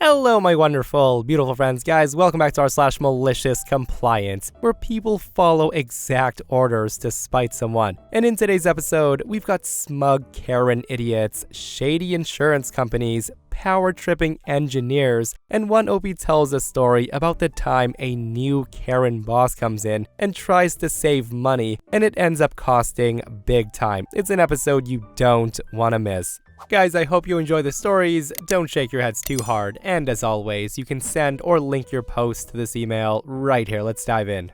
Hello my wonderful, beautiful friends, guys. Welcome back to r/Malicious Compliance, where people follow exact orders to spite someone. And in today's episode, we've got smug Karen idiots, shady insurance companies, power-tripping engineers, and one OP tells a story about the time a new Karen boss comes in and tries to save money, and it ends up costing big time. It's an episode you don't want to miss. Guys, I hope you enjoy the stories. Don't shake your heads too hard, and as always, you can send or link your post to this email right here. Let's dive in.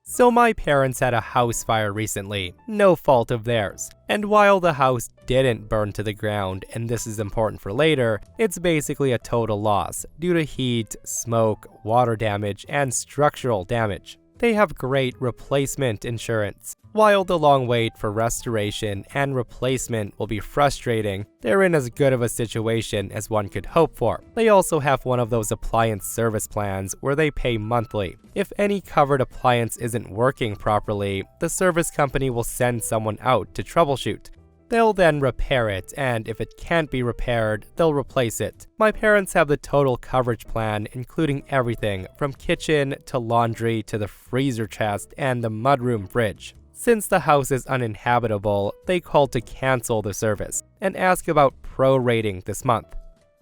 So my parents had a house fire recently, no fault of theirs. And while the house didn't burn to the ground, and this is important for later, it's basically a total loss due to heat, smoke, water damage, and structural damage. They have great replacement insurance. While the long wait for restoration and replacement will be frustrating, they're in as good of a situation as one could hope for. They also have one of those appliance service plans where they pay monthly. If any covered appliance isn't working properly, the service company will send someone out to troubleshoot. They'll then repair it, and if it can't be repaired, they'll replace it. My parents have the total coverage plan, including everything from kitchen to laundry to the freezer chest and the mudroom fridge. Since the house is uninhabitable, they called to cancel the service and ask about prorating this month.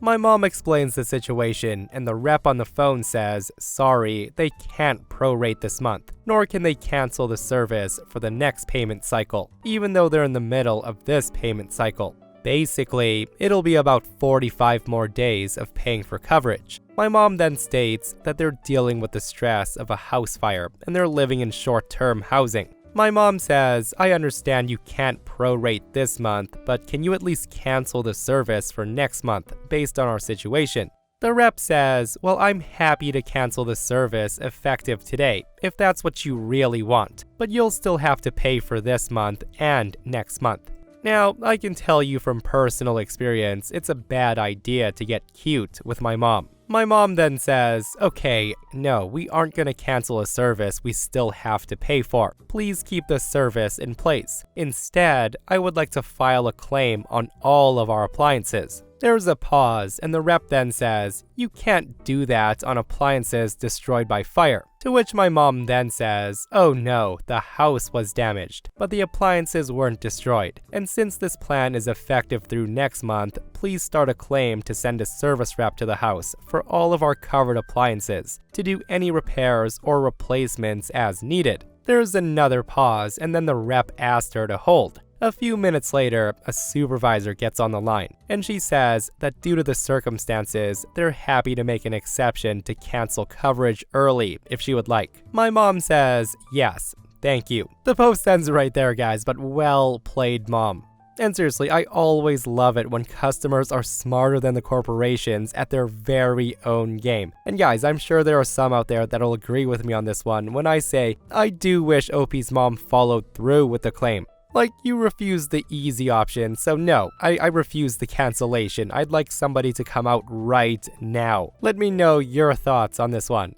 My mom explains the situation, and the rep on the phone says, sorry, they can't prorate this month, nor can they cancel the service for the next payment cycle, even though they're in the middle of this payment cycle. Basically, it'll be about 45 more days of paying for coverage. My mom then states that they're dealing with the stress of a house fire, and they're living in short-term housing. My mom says, I understand you can't prorate this month, but can you at least cancel the service for next month based on our situation? The rep says, well, I'm happy to cancel the service effective today, if that's what you really want, but you'll still have to pay for this month and next month. Now, I can tell you from personal experience, it's a bad idea to get cute with my mom. My mom then says, okay, no, we aren't going to cancel a service we still have to pay for. Please keep the service in place. Instead, I would like to file a claim on all of our appliances. There's a pause, and the rep then says, you can't do that on appliances destroyed by fire. To which my mom then says, oh no, the house was damaged, but the appliances weren't destroyed. And since this plan is effective through next month, please start a claim to send a service rep to the house for all of our covered appliances to do any repairs or replacements as needed. There's another pause, and then the rep asked her to hold. A few minutes later, a supervisor gets on the line, and she says that due to the circumstances, they're happy to make an exception to cancel coverage early if she would like. My mom says, yes, thank you. The post ends right there, guys, but well played, mom. And seriously, I always love it when customers are smarter than the corporations at their very own game. And guys, I'm sure there are some out there that'll agree with me on this one when I say, I do wish OP's mom followed through with the claim. Like, you refused the easy option, so no, I refuse the cancellation. I'd like somebody to come out right now. Let me know your thoughts on this one.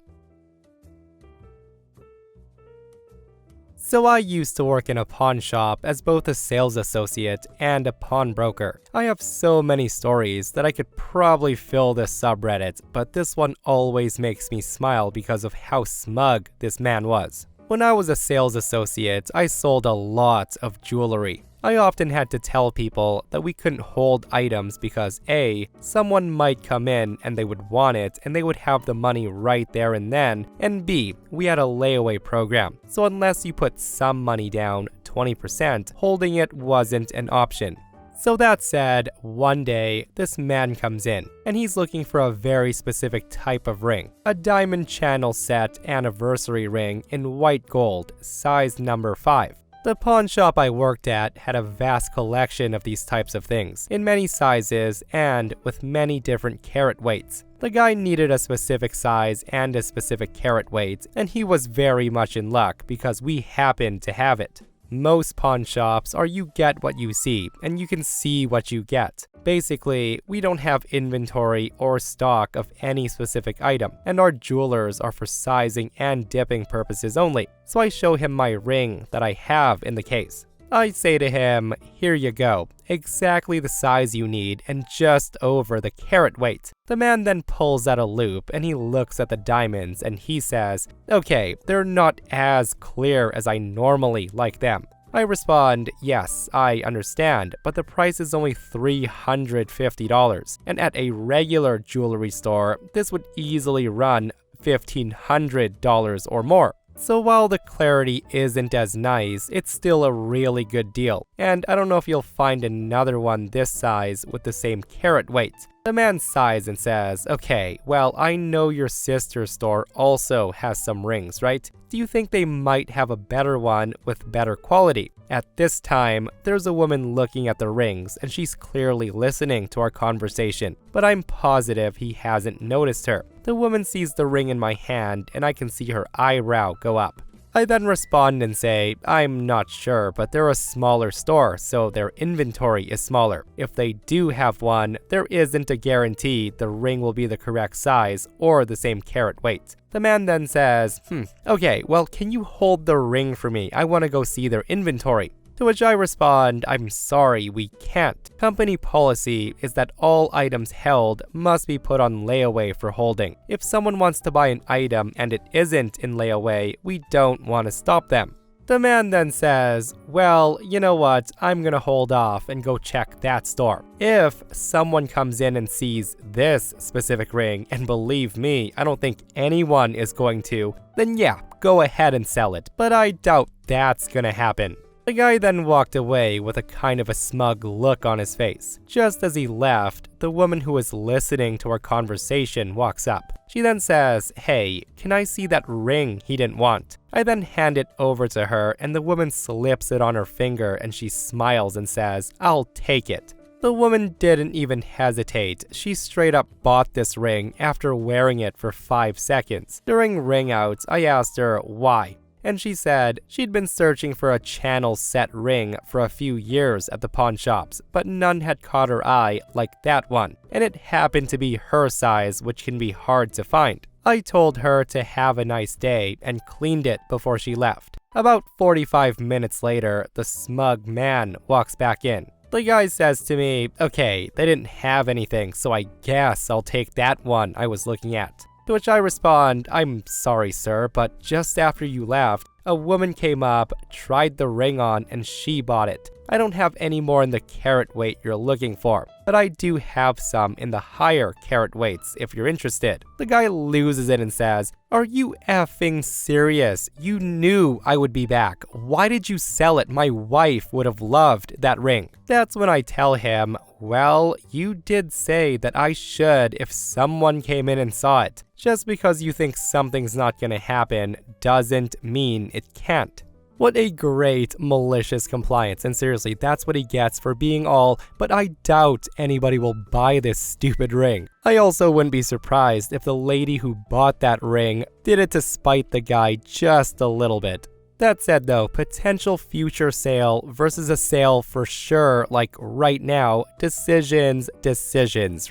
So I used to work in a pawn shop as both a sales associate and a pawnbroker. I have so many stories that I could probably fill this subreddit, but this one always makes me smile because of how smug this man was. When I was a sales associate, I sold a lot of jewelry. I often had to tell people that we couldn't hold items because A, someone might come in and they would want it and they would have the money right there and then, and B, we had a layaway program. So unless you put some money down, 20%, holding it wasn't an option. So that said, one day, this man comes in, and he's looking for a very specific type of ring. A diamond channel set anniversary ring in white gold, size number 5. The pawn shop I worked at had a vast collection of these types of things, in many sizes and with many different carat weights. The guy needed a specific size and a specific carat weight, and he was very much in luck because we happened to have it. Most pawn shops are you get what you see, and you can see what you get. Basically, we don't have inventory or stock of any specific item, and our jewelers are for sizing and dipping purposes only. So I show him my ring that I have in the case. I say to him, here you go, exactly the size you need and just over the carat weight. The man then pulls out a loop and he looks at the diamonds and he says, okay, they're not as clear as I normally like them. I respond, yes, I understand, but the price is only $350, and at a regular jewelry store, this would easily run $1,500 or more. So while the clarity isn't as nice, it's still a really good deal, and I don't know if you'll find another one this size with the same carat weight. The man sighs and says, okay, well, I know your sister's store also has some rings, right? Do you think they might have a better one with better quality? At this time, there's a woman looking at the rings, and she's clearly listening to our conversation, but I'm positive he hasn't noticed her. The woman sees the ring in my hand, and I can see her eyebrow go up. I then respond and say, I'm not sure, but they're a smaller store, so their inventory is smaller. If they do have one, there isn't a guarantee the ring will be the correct size or the same carat weight. The man then says, okay, well, can you hold the ring for me? I want to go see their inventory. To which I respond, I'm sorry, we can't. Company policy is that all items held must be put on layaway for holding. If someone wants to buy an item and it isn't in layaway, we don't want to stop them. The man then says, well, you know what, I'm gonna hold off and go check that store. If someone comes in and sees this specific ring, and believe me, I don't think anyone is going to, then yeah, go ahead and sell it, but I doubt that's gonna happen. The guy then walked away with a kind of a smug look on his face. Just as he left, the woman who was listening to our conversation walks up. She then says, hey, can I see that ring he didn't want? I then hand it over to her and the woman slips it on her finger and she smiles and says, I'll take it. The woman didn't even hesitate. She straight up bought this ring after wearing it for 5 seconds. During ring outs, I asked her why. And she said she'd been searching for a channel set ring for a few years at the pawn shops, but none had caught her eye like that one, and it happened to be her size, which can be hard to find. I told her to have a nice day and cleaned it before she left. About 45 minutes later, the smug man walks back in. The guy says to me, okay, they didn't have anything, so I guess I'll take that one I was looking at. To which I respond, I'm sorry, sir, but just after you left, a woman came up, tried the ring on, and she bought it. I don't have any more in the carat weight you're looking for, but I do have some in the higher carat weights if you're interested. The guy loses it and says, are you effing serious? You knew I would be back. Why did you sell it? My wife would have loved that ring. That's when I tell him, well, you did say that I should if someone came in and saw it. Just because you think something's not gonna happen doesn't mean it can't. What a great malicious compliance, and seriously, that's what he gets for being all, but I doubt anybody will buy this stupid ring. I also wouldn't be surprised if the lady who bought that ring did it to spite the guy just a little bit. That said though, potential future sale versus a sale for sure, like right now, decisions,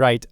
right?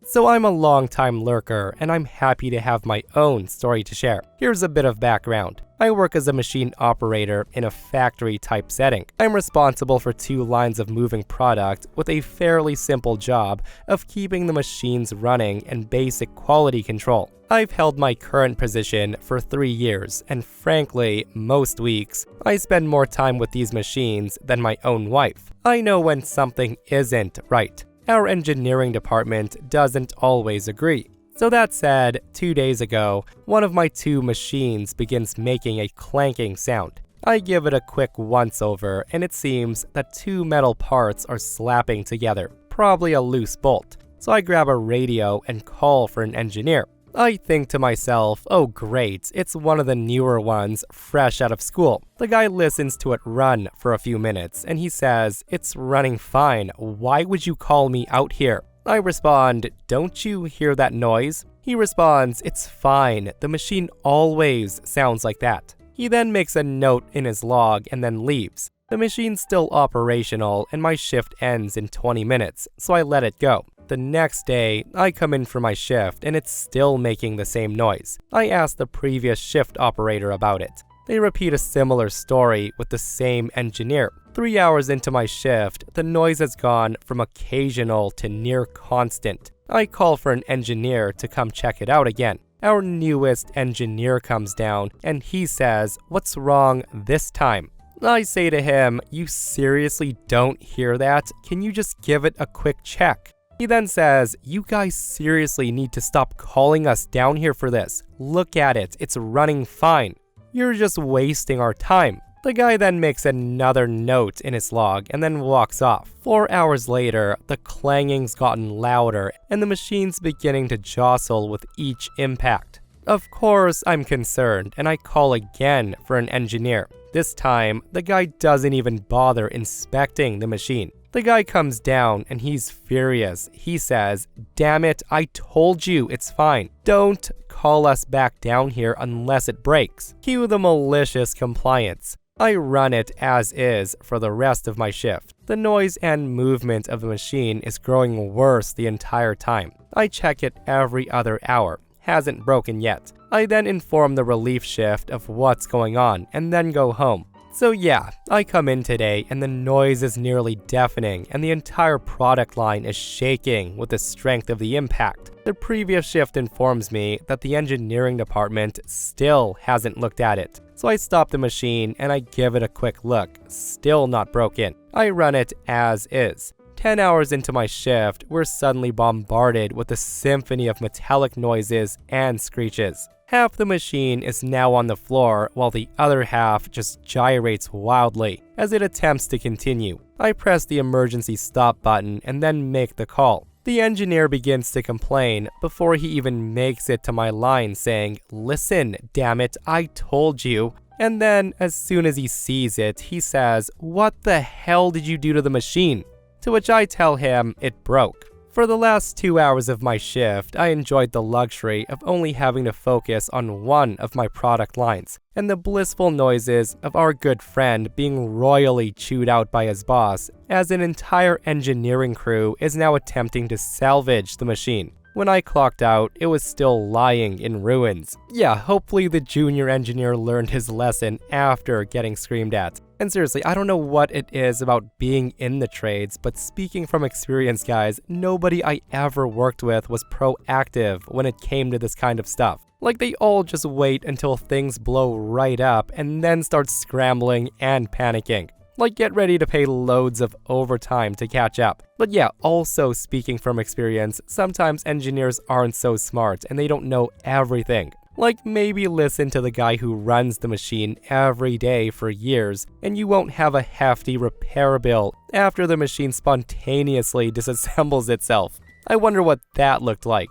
So I'm a long-time lurker, and I'm happy to have my own story to share. Here's a bit of background. I work as a machine operator in a factory-type setting. I'm responsible for 2 lines of moving product with a fairly simple job of keeping the machines running and basic quality control. I've held my current position for 3 years, and frankly, most weeks, I spend more time with these machines than my own wife. I know when something isn't right. Our engineering department doesn't always agree. So that said, 2 days ago, one of my 2 machines begins making a clanking sound. I give it a quick once-over, and it seems that 2 metal parts are slapping together, probably a loose bolt. So I grab a radio and call for an engineer. I think to myself, oh great, it's one of the newer ones, fresh out of school. The guy listens to it run for a few minutes, and he says, it's running fine, why would you call me out here? I respond, don't you hear that noise? He responds, it's fine, the machine always sounds like that. He then makes a note in his log and then leaves. The machine's still operational, and my shift ends in 20 minutes, so I let it go. The next day, I come in for my shift and it's still making the same noise. I ask the previous shift operator about it. They repeat a similar story with the same engineer. 3 hours into my shift, the noise has gone from occasional to near constant. I call for an engineer to come check it out again. Our newest engineer comes down and he says, "What's wrong this time?" I say to him, "You seriously don't hear that? Can you just give it a quick check?" He then says, "You guys seriously need to stop calling us down here for this. Look at it, it's running fine. You're just wasting our time." The guy then makes another note in his log and then walks off. 4 hours later, the clanging's gotten louder and the machine's beginning to jostle with each impact. Of course, I'm concerned and I call again for an engineer. This time, the guy doesn't even bother inspecting the machine. The guy comes down and he's furious. He says, "Damn it, I told you it's fine. Don't call us back down here unless it breaks." Cue the malicious compliance. I run it as is for the rest of my shift. The noise and movement of the machine is growing worse the entire time. I check it every other hour. Hasn't broken yet. I then inform the relief shift of what's going on and then go home. So yeah, I come in today and the noise is nearly deafening and the entire product line is shaking with the strength of the impact. The previous shift informs me that the engineering department still hasn't looked at it. So I stop the machine and I give it a quick look. Still not broken. I run it as is. 10 hours into my shift, we're suddenly bombarded with a symphony of metallic noises and screeches. Half the machine is now on the floor while the other half just gyrates wildly as it attempts to continue. I press the emergency stop button and then make the call. The engineer begins to complain before he even makes it to my line saying, "Listen, damn it, I told you." And then as soon as he sees it, he says, "What the hell did you do to the machine?" To which I tell him it broke. For the last 2 hours of my shift, I enjoyed the luxury of only having to focus on one of my product lines, and the blissful noises of our good friend being royally chewed out by his boss, as an entire engineering crew is now attempting to salvage the machine. When I clocked out, it was still lying in ruins. Yeah, hopefully the junior engineer learned his lesson after getting screamed at. And seriously, I don't know what it is about being in the trades, but speaking from experience, guys, nobody I ever worked with was proactive when it came to this kind of stuff. Like, they all just wait until things blow right up and then start scrambling and panicking. Like, get ready to pay loads of overtime to catch up. But yeah, also speaking from experience, sometimes engineers aren't so smart and they don't know everything. Like, maybe listen to the guy who runs the machine every day for years, and you won't have a hefty repair bill after the machine spontaneously disassembles itself. I wonder what that looked like.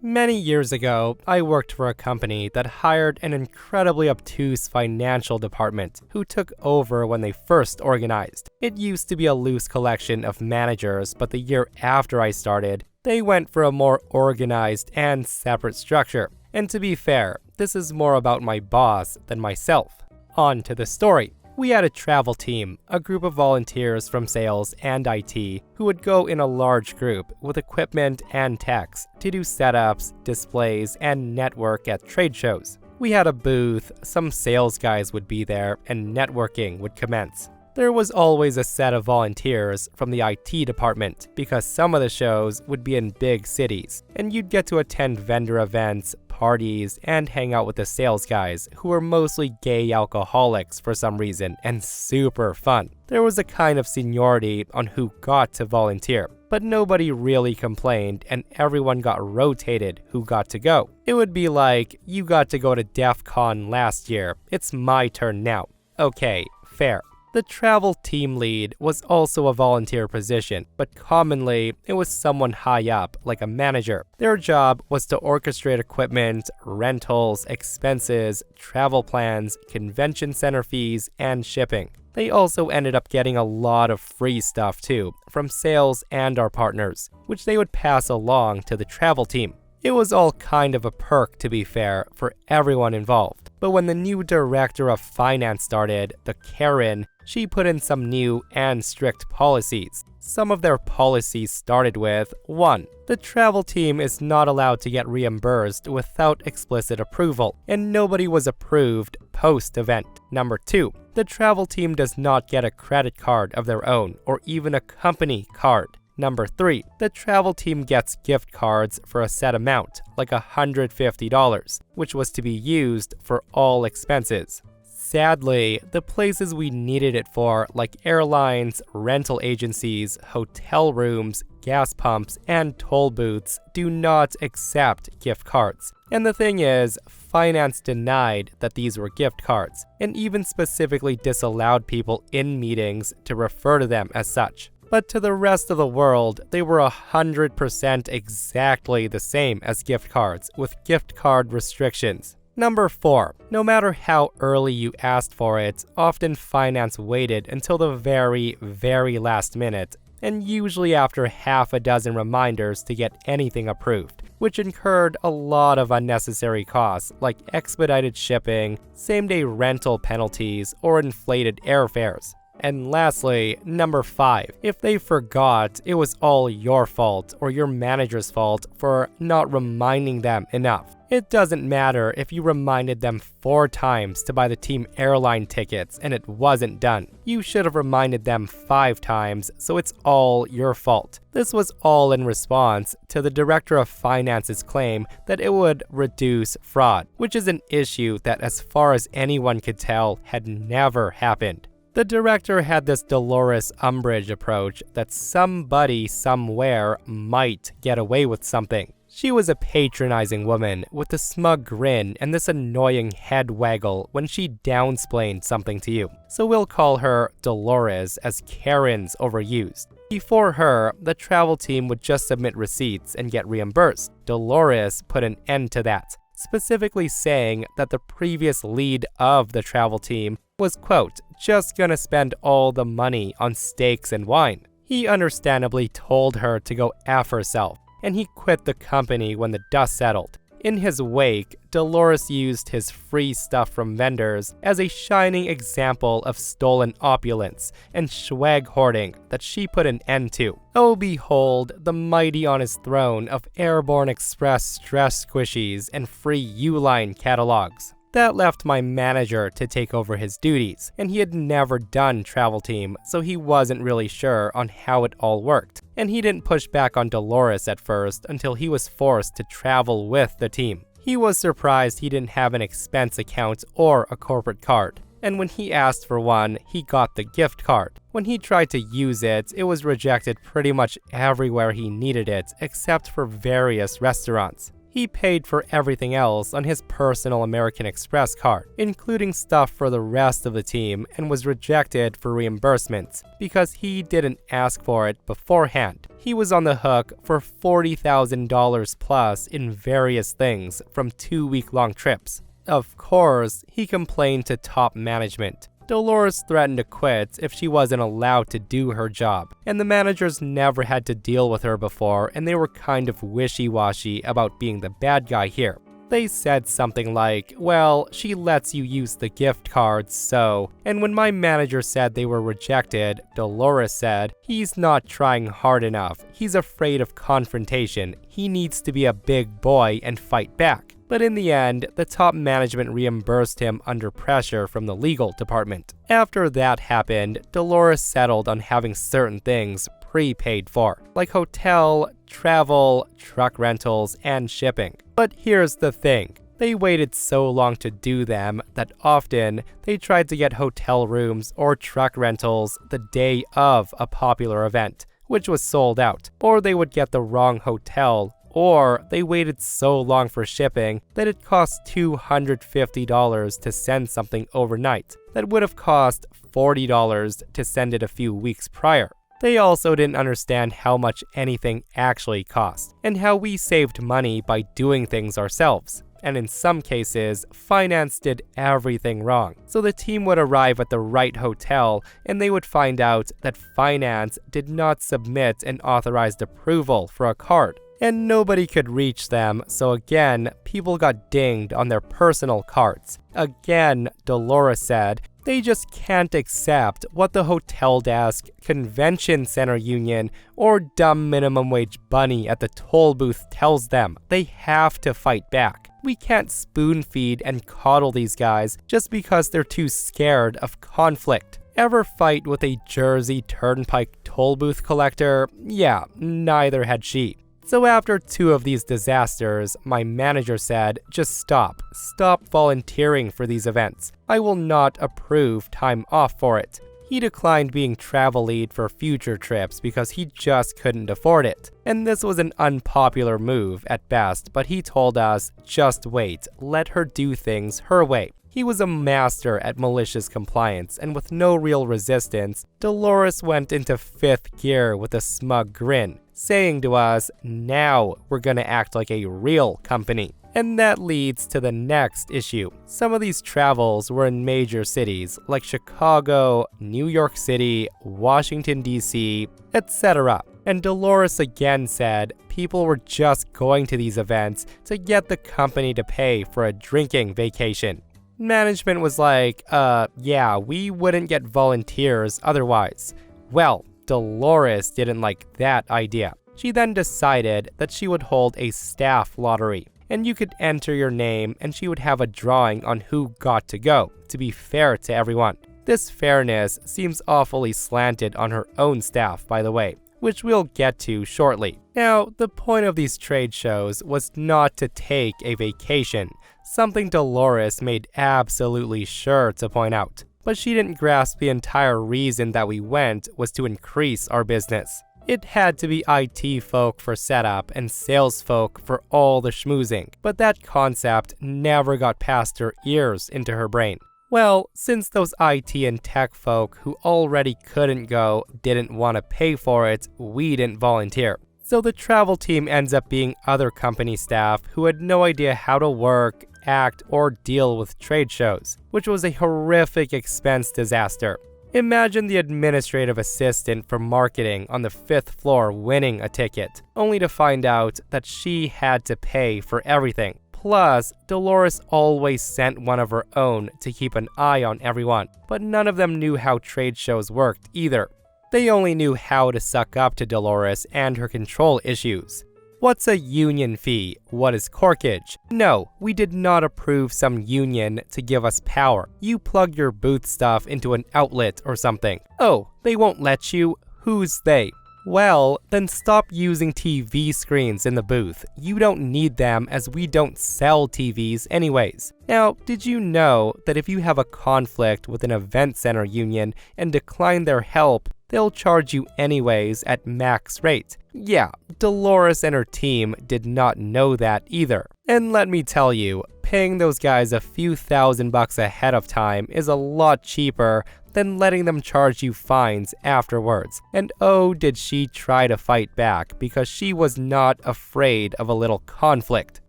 Many years ago, I worked for a company that hired an incredibly obtuse financial department who took over when they first organized. It used to be a loose collection of managers, but the year after I started, they went for a more organized and separate structure. And to be fair, this is more about my boss than myself. On to the story. We had a travel team, a group of volunteers from sales and IT, who would go in a large group with equipment and techs to do setups, displays, and network at trade shows. We had a booth, some sales guys would be there, and networking would commence. There was always a set of volunteers from the IT department because some of the shows would be in big cities, and you'd get to attend vendor events, parties, and hang out with the sales guys who were mostly gay alcoholics for some reason and super fun. There was a kind of seniority on who got to volunteer, but nobody really complained and everyone got rotated who got to go. It would be like, you got to go to DEF CON last year, it's my turn now. Okay, fair. The travel team lead was also a volunteer position, but commonly it was someone high up, like a manager. Their job was to orchestrate equipment, rentals, expenses, travel plans, convention center fees, and shipping. They also ended up getting a lot of free stuff too, from sales and our partners, which they would pass along to the travel team. It was all kind of a perk, to be fair, for everyone involved. But when the new director of finance started, the Karen, she put in some new and strict policies. Some of their policies started with 1. The travel team is not allowed to get reimbursed without explicit approval, and nobody was approved post-event. Number 2. The travel team does not get a credit card of their own or even a company card. Number 3. The travel team gets gift cards for a set amount, like $150, which was to be used for all expenses. Sadly, the places we needed it for, like airlines, rental agencies, hotel rooms, gas pumps, and toll booths, do not accept gift cards. And the thing is, finance denied that these were gift cards, and even specifically disallowed people in meetings to refer to them as such. But to the rest of the world, they were 100% exactly the same as gift cards, with gift card restrictions. Number 4. No matter how early you asked for it, often finance waited until the very, very last minute, and usually after half a dozen reminders to get anything approved, which incurred a lot of unnecessary costs like expedited shipping, same-day rental penalties, or inflated airfares. And lastly, number 5. If they forgot, it was all your fault or your manager's fault for not reminding them enough. It doesn't matter if you reminded them 4 times to buy the team airline tickets and it wasn't done. You should have reminded them 5 times, so it's all your fault. This was all in response to the Director of Finance's claim that it would reduce fraud, which is an issue that, as far as anyone could tell, had never happened. The director had this Dolores Umbridge approach that somebody somewhere might get away with something. She was a patronizing woman with a smug grin and this annoying head waggle when she downsplained something to you. So we'll call her Dolores, as Karen's overused. Before her, the travel team would just submit receipts and get reimbursed. Dolores put an end to that, specifically saying that the previous lead of the travel team was, quote, just gonna spend all the money on steaks and wine. He understandably told her to go F herself, and he quit the company when the dust settled. In his wake, Dolores used his free stuff from vendors as a shining example of stolen opulence and swag hoarding that she put an end to. Oh, behold, the mighty on his throne of Airborne Express stress squishies and free Uline catalogs. That left my manager to take over his duties, and he had never done travel team, so he wasn't really sure on how it all worked. And he didn't push back on Dolores at first until he was forced to travel with the team. He was surprised he didn't have an expense account or a corporate card. And when he asked for one, he got the gift card. When he tried to use it, it was rejected pretty much everywhere he needed it, except for various restaurants. He paid for everything else on his personal American Express card, including stuff for the rest of the team, and was rejected for reimbursement because he didn't ask for it beforehand. He was on the hook for $40,000 plus in various things from 2-week-long trips. Of course, he complained to top management. Dolores threatened to quit if she wasn't allowed to do her job, and the managers never had to deal with her before, and they were kind of wishy-washy about being the bad guy here. They said something like, well, she lets you use the gift cards, so... And when my manager said they were rejected, Dolores said, he's not trying hard enough. He's afraid of confrontation. He needs to be a big boy and fight back. But in the end, the top management reimbursed him under pressure from the legal department. After that happened, Dolores settled on having certain things prepaid for, like hotel, travel, truck rentals, and shipping. But here's the thing. They waited so long to do them that often they tried to get hotel rooms or truck rentals the day of a popular event, which was sold out, or they would get the wrong hotel, or they waited so long for shipping that it cost $250 to send something overnight that would have cost $40 to send it a few weeks prior. They also didn't understand how much anything actually cost, and how we saved money by doing things ourselves. And in some cases, finance did everything wrong. So the team would arrive at the right hotel, and they would find out that finance did not submit an authorized approval for a card. and nobody could reach them, so again, people got dinged on their personal cards. Again, Dolores said, they just can't accept what the hotel desk, convention center union, or dumb minimum wage bunny at the toll booth tells them. They have to fight back. We can't spoon feed and coddle these guys just because they're too scared of conflict. Ever fight with a Jersey Turnpike toll booth collector? Yeah, neither had she. So after 2 of these disasters, my manager said, just stop. Stop volunteering for these events. I will not approve time off for it. He declined being travel lead for future trips because he just couldn't afford it. And this was an unpopular move at best, but he told us, just wait, let her do things her way. He was a master at malicious compliance, and with no real resistance, Dolores went into 5th gear with a smug grin, saying to us, now we're gonna act like a real company. And that leads to the next issue. Some of these travels were in major cities like Chicago, New York City, Washington, D.C., etc. And Dolores again said people were just going to these events to get the company to pay for a drinking vacation. Management was like, yeah, we wouldn't get volunteers otherwise. Well, Dolores didn't like that idea. She then decided that she would hold a staff lottery, and you could enter your name and she would have a drawing on who got to go, to be fair to everyone. This fairness seems awfully slanted on her own staff, by the way, which we'll get to shortly. Now, the point of these trade shows was not to take a vacation, something Dolores made absolutely sure to point out. But she didn't grasp the entire reason that we went was to increase our business. It had to be IT folk for setup and sales folk for all the schmoozing, but that concept never got past her ears into her brain. Well, since those IT and tech folk who already couldn't go didn't want to pay for it, we didn't volunteer. So the travel team ends up being other company staff who had no idea how to work, act, or deal with trade shows, which was a horrific expense disaster. Imagine the administrative assistant for marketing on the 5th floor winning a ticket, only to find out that she had to pay for everything. Plus, Dolores always sent one of her own to keep an eye on everyone, but none of them knew how trade shows worked either. They only knew how to suck up to Dolores and her control issues. What's a union fee? What is corkage? No, we did not approve some union to give us power. You plug your booth stuff into an outlet or something. Oh, they won't let you? Who's they? Well, then stop using TV screens in the booth. You don't need them as we don't sell TVs anyways. Now, did you know that if you have a conflict with an event center union and decline their help, they'll charge you anyways at max rate? Yeah, Dolores and her team did not know that either. And let me tell you, paying those guys a few $1,000s ahead of time is a lot cheaper than letting them charge you fines afterwards. And oh, did she try to fight back because she was not afraid of a little conflict.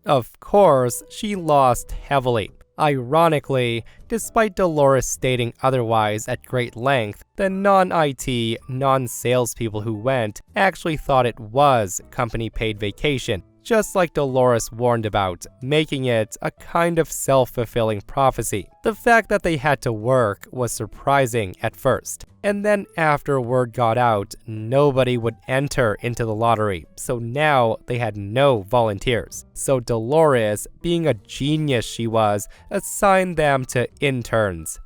Of course, she lost heavily. Ironically, despite Dolores stating otherwise at great length, the non-IT, non-salespeople who went actually thought it was company-paid vacation, just like Dolores warned about, making it a kind of self-fulfilling prophecy. The fact that they had to work was surprising at first, and then after word got out, nobody would enter into the lottery, so now they had no volunteers. So Dolores, being a genius she was, assigned them to interns.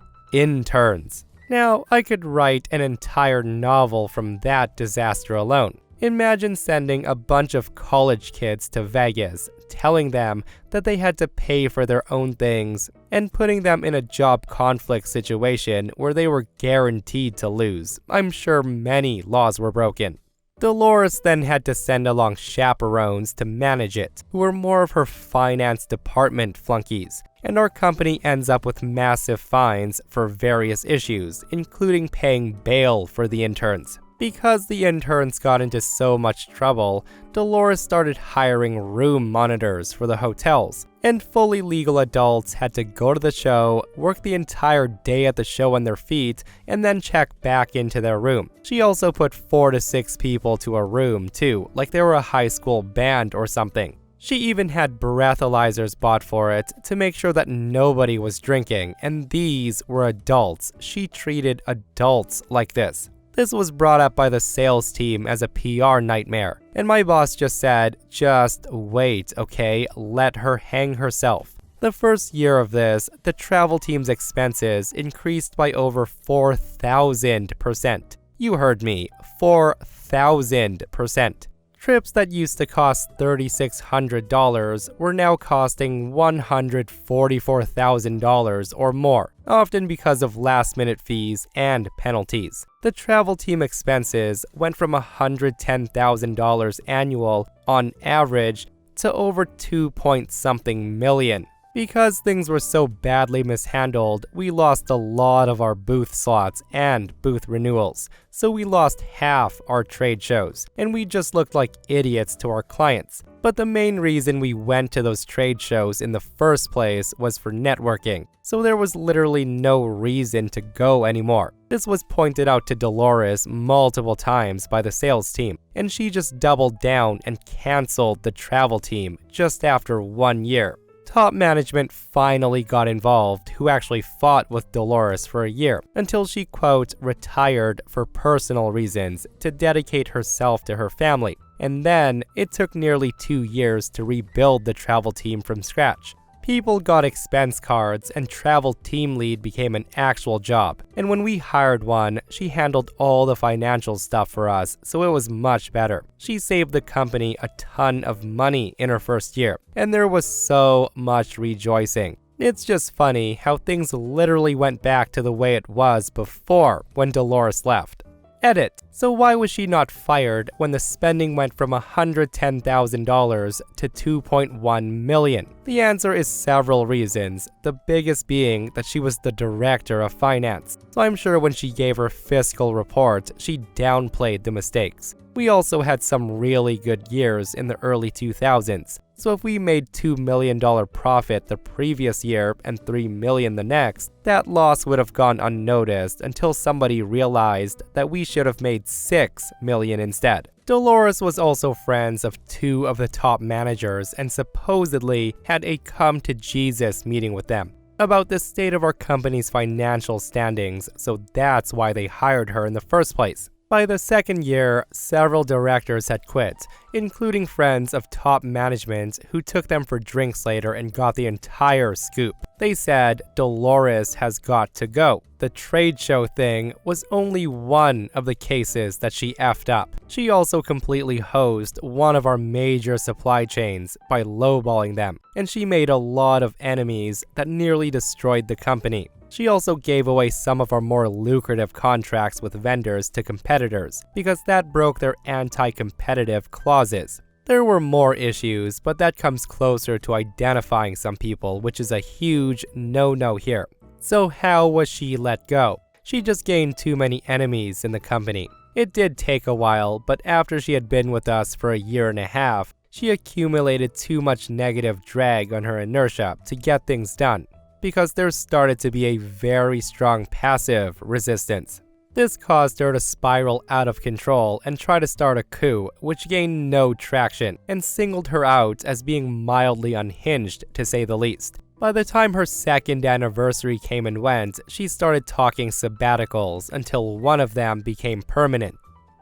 Now, I could write an entire novel from that disaster alone. Imagine sending a bunch of college kids to Vegas, telling them that they had to pay for their own things, and putting them in a job conflict situation where they were guaranteed to lose. I'm sure many laws were broken. Dolores then had to send along chaperones to manage it, who were more of her finance department flunkies, and our company ends up with massive fines for various issues, including paying bail for the interns. Because the interns got into so much trouble, Dolores started hiring room monitors for the hotels, and fully legal adults had to go to the show, work the entire day at the show on their feet, and then check back into their room. She also put 4 to 6 people to a room too, like they were a high school band or something. She even had breathalyzers bought for it to make sure that nobody was drinking, and these were adults. She treated adults like this. This was brought up by the sales team as a PR nightmare, and my boss just said, just wait, okay, let her hang herself. The first year of this, the travel team's expenses increased by over 4,000%. You heard me, 4,000%. Trips that used to cost $3,600 were now costing $144,000 or more, often because of last-minute fees and penalties. The travel team expenses went from $110,000 annual on average to over 2-point-something million. Because things were so badly mishandled, we lost a lot of our booth slots and booth renewals, so we lost half our trade shows, and we just looked like idiots to our clients. But the main reason we went to those trade shows in the first place was for networking, so there was literally no reason to go anymore. This was pointed out to Dolores multiple times by the sales team, and she just doubled down and canceled the travel team just after 1 year. Top management finally got involved, who actually fought with Dolores for a year, until she, quote, retired for personal reasons to dedicate herself to her family. And then, it took nearly 2 years to rebuild the travel team from scratch. People got expense cards, and travel team lead became an actual job. And when we hired one, she handled all the financial stuff for us, so it was much better. She saved the company a ton of money in her first year, and there was so much rejoicing. It's just funny how things literally went back to the way it was before when Dolores left. Edit. So why was she not fired when the spending went from $110,000 to $2.1 million? The answer is several reasons, the biggest being that she was the director of finance. So I'm sure when she gave her fiscal report, she downplayed the mistakes. We also had some really good years in the early 2000s. So if we made $2 million profit the previous year and $3 million the next, that loss would have gone unnoticed until somebody realized that we should have made $6 million instead. Dolores was also friends of 2 of the top managers and supposedly had a come-to-Jesus meeting with them about the state of our company's financial standings, so that's why they hired her in the first place. By the second year, several directors had quit, including friends of top management who took them for drinks later and got the entire scoop. They said, Dolores has got to go. The trade show thing was only one of the cases that she effed up. She also completely hosed one of our major supply chains by lowballing them, and she made a lot of enemies that nearly destroyed the company. She also gave away some of our more lucrative contracts with vendors to competitors, because that broke their anti-competitive clauses. There were more issues, but that comes closer to identifying some people, which is a huge no-no here. So how was she let go? She just gained too many enemies in the company. It did take a while, but after she had been with us for a year and a half, she accumulated too much negative drag on her inertia to get things done, because there started to be a very strong passive resistance. This caused her to spiral out of control and try to start a coup, which gained no traction and singled her out as being mildly unhinged, to say the least. By the time her second anniversary came and went, she started talking sabbaticals until one of them became permanent.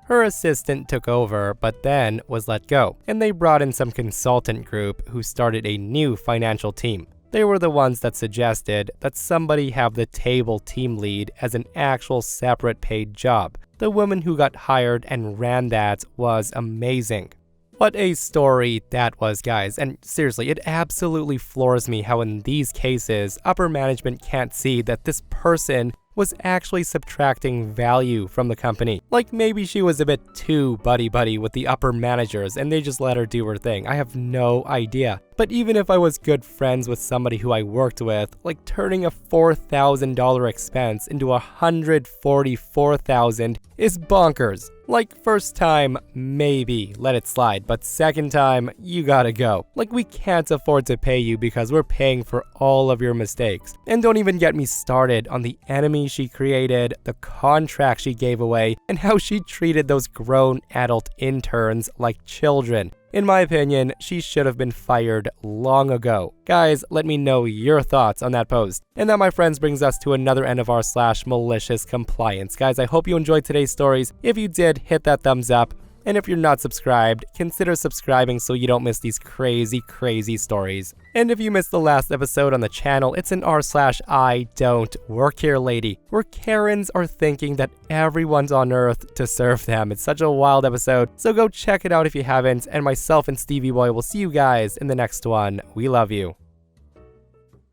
Her assistant took over, but then was let go, and they brought in some consultant group who started a new financial team. They were the ones that suggested that somebody have the table team lead as an actual separate paid job. The woman who got hired and ran that was amazing. What a story that was, guys, and seriously, it absolutely floors me how in these cases, upper management can't see that this person was actually subtracting value from the company. Like maybe she was a bit too buddy-buddy with the upper managers and they just let her do her thing. I have no idea. But even if I was good friends with somebody who I worked with, like turning a $4,000 expense into $144,000 is bonkers. Like, first time, maybe, let it slide, but second time, you gotta go. Like, we can't afford to pay you because we're paying for all of your mistakes. And don't even get me started on the enemy she created, the contract she gave away, and how she treated those grown adult interns like children. In my opinion, she should have been fired long ago. Guys, let me know your thoughts on that post. And that, my friends, brings us to another end of r/malicious compliance. Guys, I hope you enjoyed today's stories. If you did, hit that thumbs up. And if you're not subscribed, consider subscribing so you don't miss these crazy stories. And if you missed the last episode on the channel, it's an r/I don't work here lady, where Karens are thinking that everyone's on Earth to serve them. It's such a wild episode, so go check it out if you haven't, and myself and Stevie Boy will see you guys in the next one. We love you.